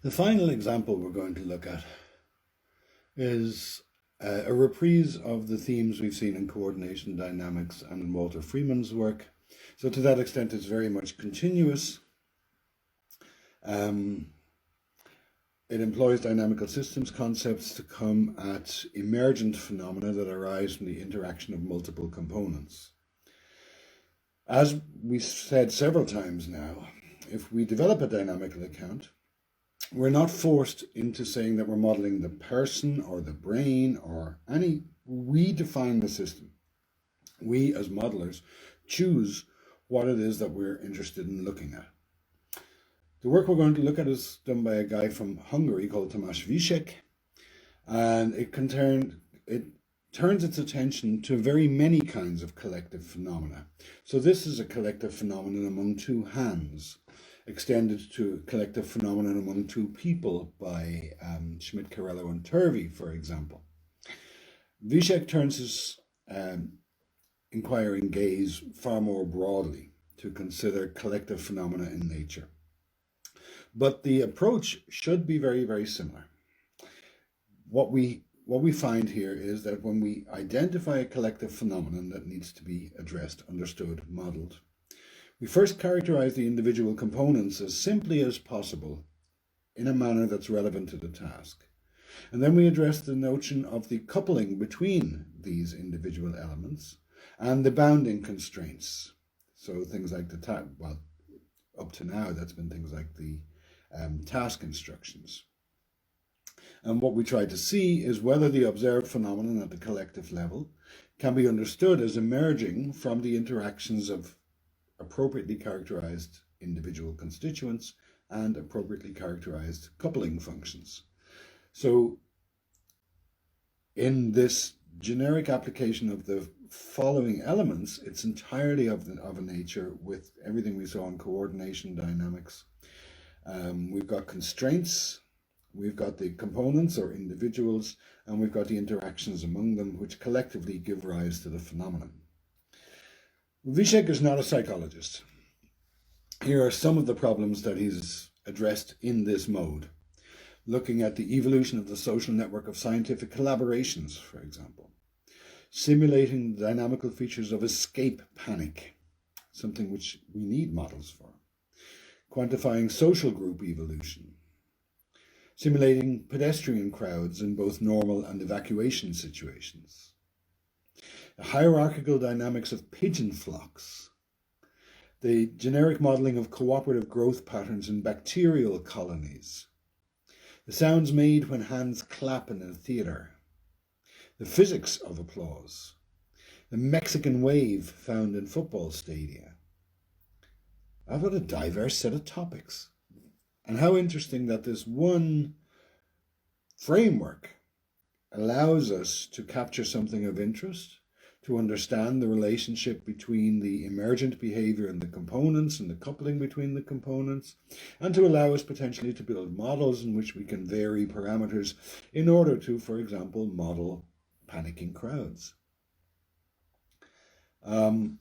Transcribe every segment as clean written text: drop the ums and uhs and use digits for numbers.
The final example we're going to look at is a reprise of the themes we've seen in coordination dynamics and in Walter Freeman's work. So to that extent, it's very much continuous. It employs dynamical systems concepts to come at emergent phenomena that arise from the interaction of multiple components. As we've said several times now, if we develop a dynamical account, we're not forced into saying that we're modeling the person or the brain or any. We define the system. We as modelers choose what it is that we're interested in looking at. The work we're going to look at is done by a guy from Hungary called Tamás Vízsek, and it turns its attention to very many kinds of collective phenomena. So this is a collective phenomenon among two hands, extended to a collective phenomenon among two people by Schmidt, Carello, and Turvey, for example. Vízsek turns his inquiring gaze far more broadly to consider collective phenomena in nature. But the approach should be very, very similar. What we find here is that when we identify a collective phenomenon that needs to be addressed, understood, modeled, we first characterize the individual components as simply as possible in a manner that's relevant to the task. And then we address the notion of the coupling between these individual elements and the bounding constraints. So things like up to now, that's been things like the task instructions. And what we try to see is whether the observed phenomenon at the collective level can be understood as emerging from the interactions of appropriately characterized individual constituents and appropriately characterized coupling functions. So in this generic application of the following elements, it's entirely of a nature with everything we saw in coordination dynamics. We've got constraints, we've got the components or individuals, and we've got the interactions among them, which collectively give rise to the phenomenon. Vízsek is not a psychologist. Here are some of the problems that he's addressed in this mode, looking at the evolution of the social network of scientific collaborations, for example, simulating the dynamical features of escape panic, something which we need models for, quantifying social group evolution, simulating pedestrian crowds in both normal and evacuation situations, the hierarchical dynamics of pigeon flocks, the generic modeling of cooperative growth patterns in bacterial colonies, the sounds made when hands clap in a theatre, the physics of applause, the Mexican wave found in football stadia. What a diverse set of topics. And how interesting that this one framework allows us to capture something of interest, to understand the relationship between the emergent behavior and the components and the coupling between the components, and to allow us potentially to build models in which we can vary parameters in order to, for example, model panicking crowds. The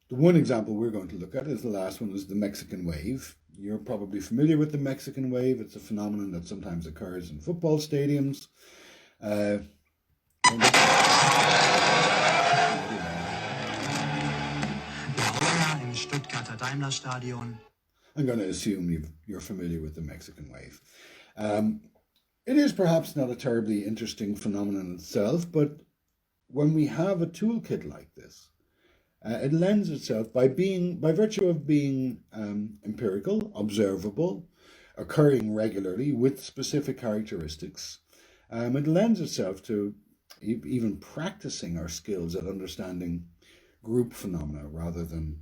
one example we're going to look at is the last one, is the Mexican wave. You're probably familiar with the Mexican wave. It's a phenomenon that sometimes occurs in football stadiums. I'm going to assume you're familiar with the Mexican wave. It is perhaps not a terribly interesting phenomenon itself, but when we have a toolkit like this, it lends itself, by virtue of being empirical, observable, occurring regularly with specific characteristics, it lends itself to even practicing our skills at understanding group phenomena rather than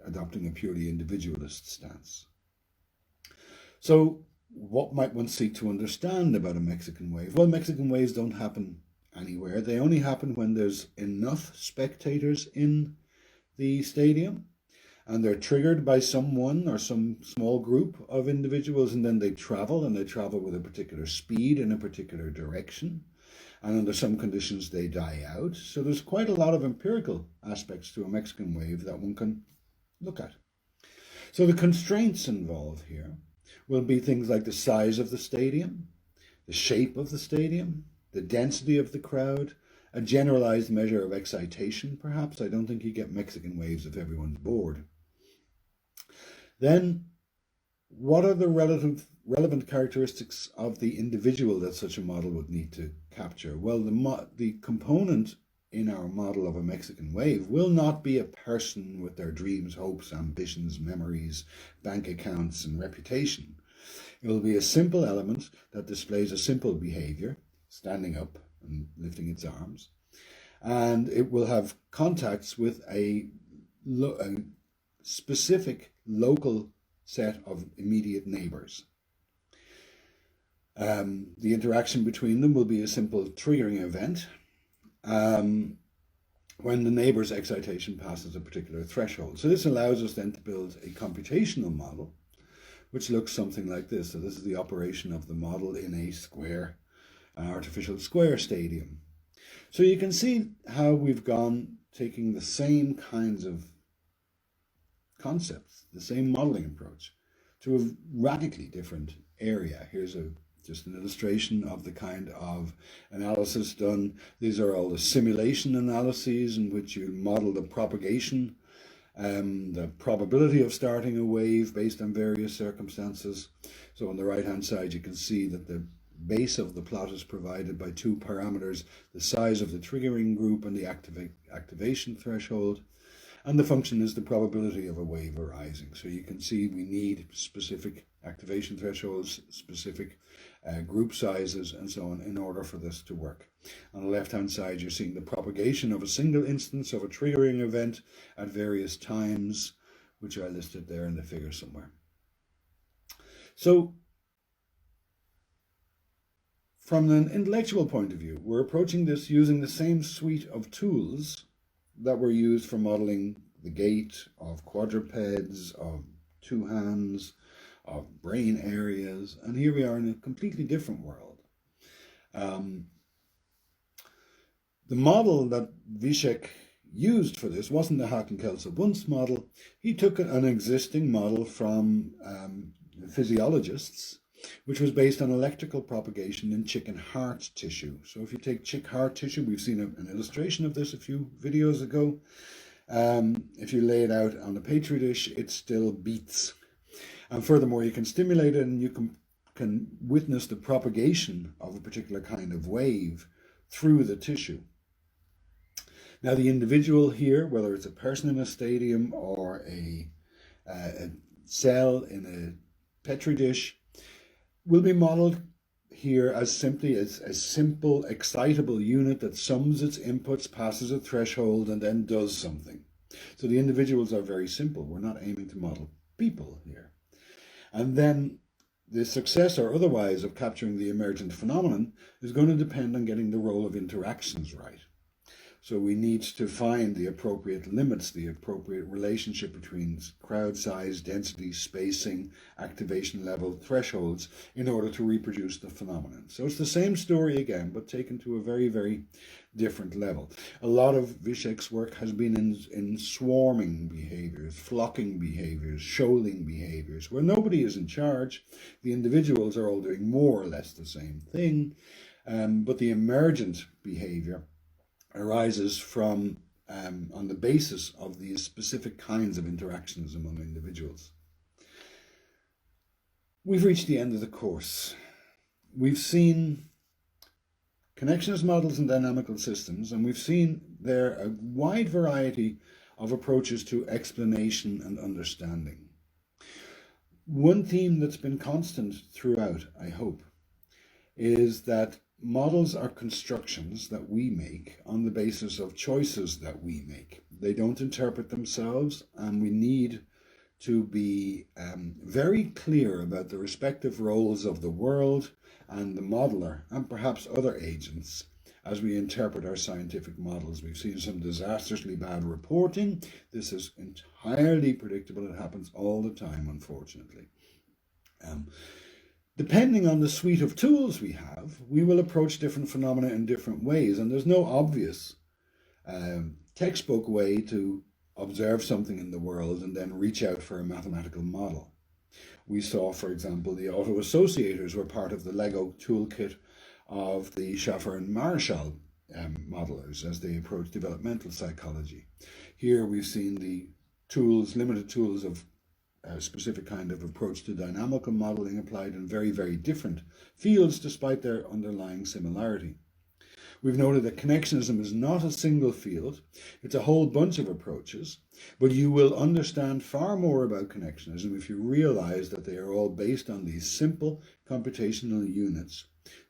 adopting a purely individualist stance. So what might one seek to understand about a Mexican wave? Well, Mexican waves don't happen anywhere. They only happen when there's enough spectators in the stadium, and they're triggered by someone or some small group of individuals, and then they travel with a particular speed in a particular direction, and under some conditions they die out. So there's quite a lot of empirical aspects to a Mexican wave that one can look at. So the constraints involved here will be things like the size of the stadium, the shape of the stadium, the density of the crowd, a generalized measure of excitation, perhaps. I don't think you get Mexican waves if everyone's bored. Then, what are the relevant characteristics of the individual that such a model would need to capture? Well, the component in our model of a Mexican wave will not be a person with their dreams, hopes, ambitions, memories, bank accounts, and reputation. It will be a simple element that displays a simple behavior, standing up and lifting its arms, and it will have contacts with a specific local set of immediate neighbors. The interaction between them will be a simple triggering event when the neighbor's excitation passes a particular threshold. So this allows us then to build a computational model which looks something like this. So this is the operation of the model in a square, an artificial square stadium. So you can see how we've gone taking the same kinds of concepts, the same modeling approach, to a radically different area. Here's just an illustration of the kind of analysis done. These are all the simulation analyses in which you model the propagation, the probability of starting a wave based on various circumstances. So on the right-hand side, you can see that the base of the plot is provided by two parameters, the size of the triggering group and the activation threshold. And the function is the probability of a wave arising. So you can see we need specific activation thresholds, specific group sizes, and so on in order for this to work. On the left-hand side, you're seeing the propagation of a single instance of a triggering event at various times, which are listed there in the figure somewhere. So from an intellectual point of view, we're approaching this using the same suite of tools that were used for modeling the gait of quadrupeds, of two hands, of brain areas, and here we are in a completely different world. The model that Wiecek used for this wasn't the Haken-Kelso-Bunz model. He took an existing model from physiologists, which was based on electrical propagation in chicken heart tissue. So if you take chick heart tissue, we've seen an illustration of this a few videos ago. If you lay it out on a petri dish, it still beats. And furthermore, you can stimulate it and you can witness the propagation of a particular kind of wave through the tissue. Now the individual here, whether it's a person in a stadium or a cell in a petri dish, will be modeled here as simply as a simple excitable unit that sums its inputs, passes a threshold, and then does something. So the individuals are very simple. We're not aiming to model people here. And then the success or otherwise of capturing the emergent phenomenon is going to depend on getting the role of interactions right. So we need to find the appropriate limits, the appropriate relationship between crowd size, density, spacing, activation level, thresholds in order to reproduce the phenomenon. So it's the same story again, but taken to a very, very different level. A lot of Wiecek's work has been in swarming behaviors, flocking behaviors, shoaling behaviors, where nobody is in charge. The individuals are all doing more or less the same thing, but the emergent behavior arises from on the basis of these specific kinds of interactions among individuals. We've reached the end of the course. We've seen connectionist models and dynamical systems, and we've seen there a wide variety of approaches to explanation and understanding. One theme that's been constant throughout, I hope, is that models are constructions that we make on the basis of choices that we make. They don't interpret themselves, and we need to be very clear about the respective roles of the world and the modeler, and perhaps other agents, as we interpret our scientific models. We've seen some disastrously bad reporting. This is entirely predictable. It happens all the time, unfortunately. Depending on the suite of tools we have, we will approach different phenomena in different ways, and there's no obvious textbook way to observe something in the world and then reach out for a mathematical model. We saw, for example, the auto-associators were part of the Lego toolkit of the Schaffer and Marshall modelers as they approach developmental psychology. Here we've seen the tools, limited tools of a specific kind of approach to dynamical modeling applied in very, very different fields despite their underlying similarity. We've noted that connectionism is not a single field, it's a whole bunch of approaches, but you will understand far more about connectionism if you realize that they are all based on these simple computational units,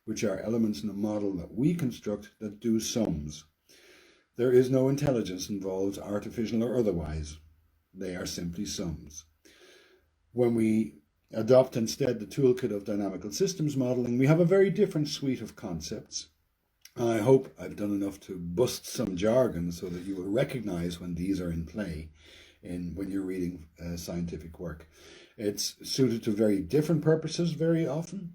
which are elements in a model that we construct that do sums. There is no intelligence involved, artificial or otherwise. They are simply sums. When we adopt instead the toolkit of dynamical systems modeling, we have a very different suite of concepts. I hope I've done enough to bust some jargon so that you will recognize when these are in play when you're reading scientific work. It's suited to very different purposes very often,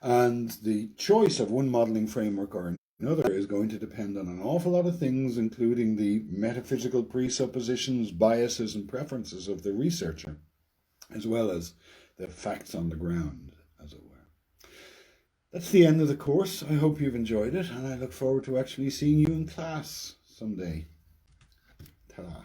and the choice of one modeling framework or another is going to depend on an awful lot of things, including the metaphysical presuppositions, biases, and preferences of the researcher, as well as the facts on the ground, as it were. That's the end of the course. I hope you've enjoyed it, and I look forward to actually seeing you in class someday. Ta-da.